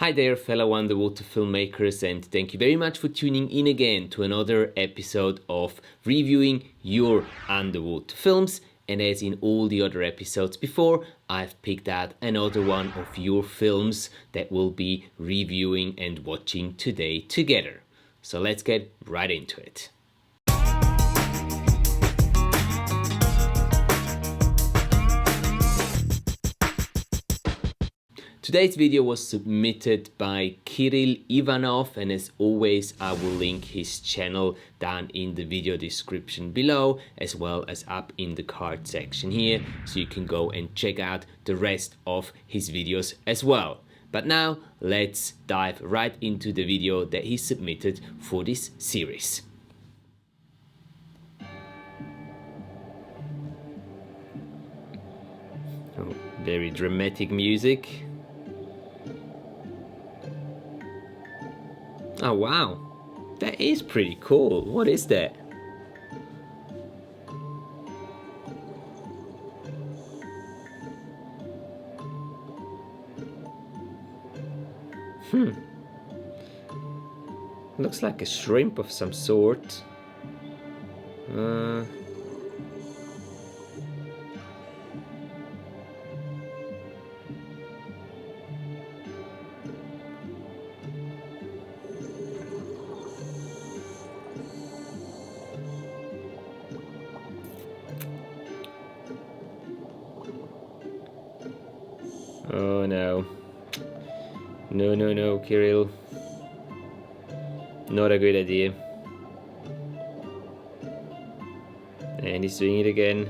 Hi there, fellow underwater filmmakers, and thank you very much for tuning in again to another episode of reviewing your underwater films. And as in all the other episodes before, I've picked out another one of your films that we'll be reviewing and watching today together. So let's get right into it. Today's video was submitted by Kiril Ivanov, and as always I will link his channel down in the video description below, as well as up in the card section here, so you can go and check out the rest of his videos as well. But now let's dive right into the video that he submitted for this series. Oh, very dramatic music. Oh wow, that is pretty cool. What is that? Looks like a shrimp of some sort. Oh no. No, Kiril. Not a good idea. And he's doing it again.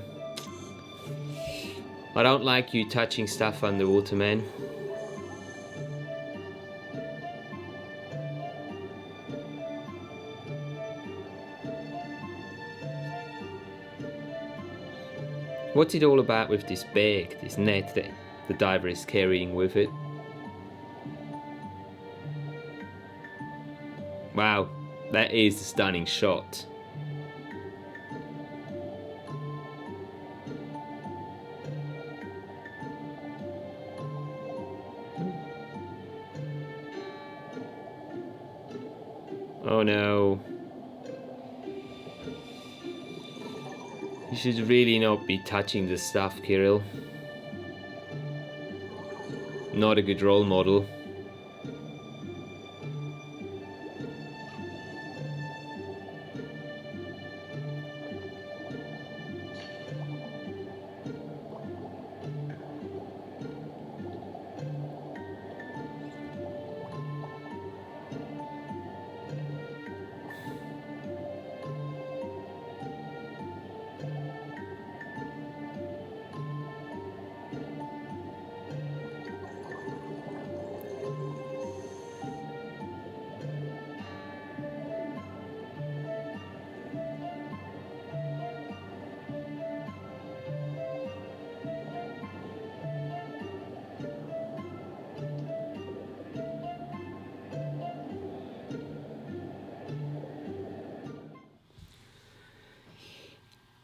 I don't like you touching stuff underwater, man. What's it all about with this bag, this net that the diver is carrying with it? Wow, that is a stunning shot. Oh no. You should really not be touching the stuff, Kiril. Not a good role model.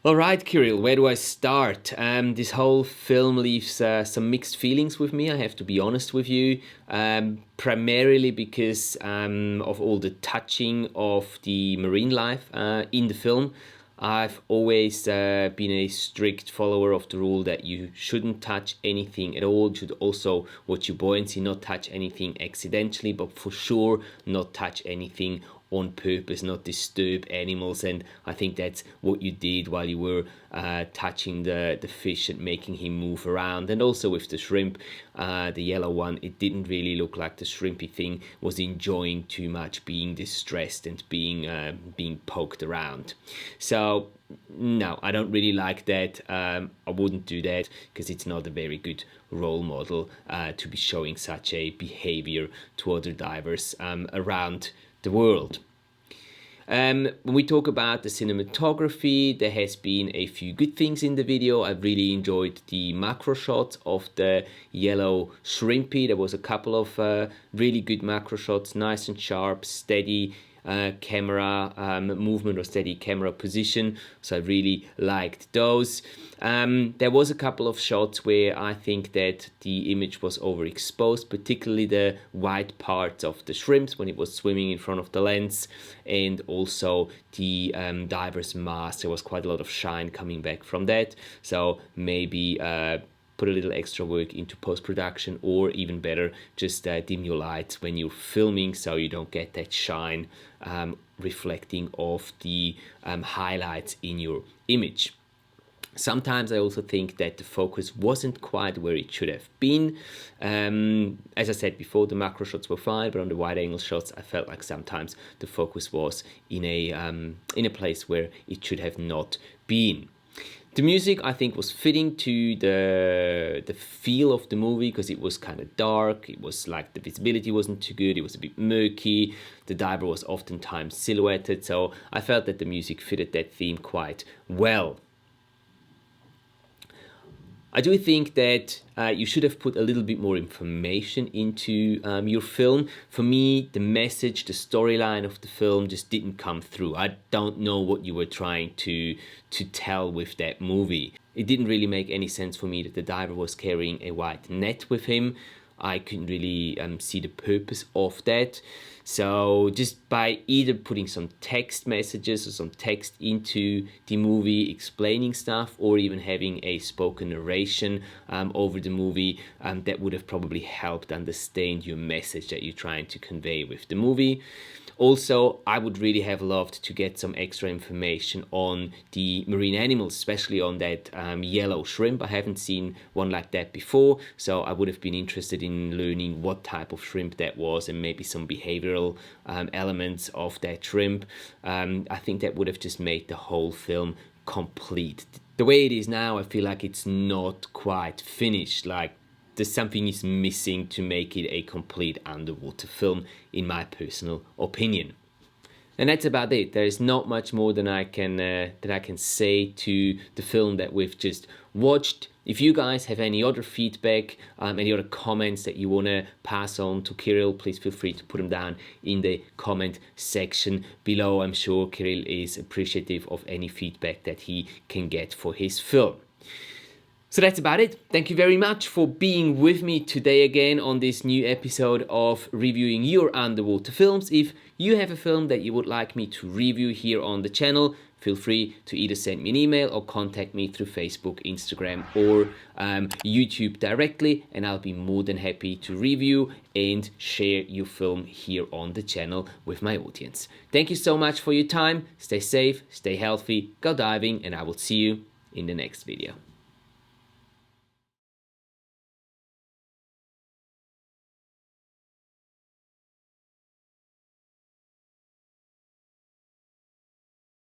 Alright, Kiril, where do I start? This whole film leaves some mixed feelings with me, I have to be honest with you. Primarily because of all the touching of the marine life in the film. I've always been a strict follower of the rule that you shouldn't touch anything at all. You should also watch your buoyancy, not touch anything accidentally, but for sure not touch anything on purpose, not disturb animals. And I think that's what you did while you were touching the fish and making him move around. And also with the shrimp, the yellow one, it didn't really look like the shrimpy thing was enjoying too much being distressed and being poked around. So no, I don't really like that. I wouldn't do that because it's not a very good role model to be showing such a behavior to other divers around the world. When we talk about the cinematography, there has been a few good things in the video. I've really enjoyed the macro shots of the yellow shrimpy. There was a couple of really good macro shots, nice and sharp, steady, camera movement or steady camera position, so I really liked those. There was a couple of shots where I think that the image was overexposed, particularly the white parts of the shrimps when it was swimming in front of the lens, and also the diver's mask. There was quite a lot of shine coming back from that, so maybe put a little extra work into post-production, or even better, just dim your lights when you're filming so you don't get that shine reflecting off the highlights in your image. Sometimes I also think that the focus wasn't quite where it should have been. As I said before, the macro shots were fine, but on the wide angle shots, I felt like sometimes the focus was in a place where it should have not been. The music, I think, was fitting to the feel of the movie, because it was kind of dark. It was like the visibility wasn't too good. It was a bit murky. The diver was oftentimes silhouetted, so I felt that the music fitted that theme quite well. I do think that you should have put a little bit more information into your film. For me, the message, the storyline of the film just didn't come through. I don't know what you were trying to tell with that movie. It didn't really make any sense for me that the diver was carrying a white net with him. I couldn't really see the purpose of that. So just by either putting some text messages or some text into the movie explaining stuff, or even having a spoken narration over the movie, that would have probably helped understand your message that you're trying to convey with the movie. Also, I would really have loved to get some extra information on the marine animals, especially on that yellow shrimp. I haven't seen one like that before, so I would have been interested in learning what type of shrimp that was, and maybe some behavioral elements of that shrimp. I think that would have just made the whole film complete. The way it is now, I feel like it's not quite finished. Like, there's something is missing to make it a complete underwater film, in my personal opinion. And that's about it. There is not much more than I can say to the film that we've just watched. If you guys have any other feedback, any other comments that you want to pass on to Kiril, please feel free to put them down in the comment section below. I'm sure Kiril is appreciative of any feedback that he can get for his film. So that's about it. Thank you very much for being with me today again on this new episode of reviewing your underwater films. If you have a film that you would like me to review here on the channel, feel free to either send me an email or contact me through Facebook, Instagram, or YouTube directly, and I'll be more than happy to review and share your film here on the channel with my audience. Thank you so much for your time. Stay safe, stay healthy, go diving, and I will see you in the next video.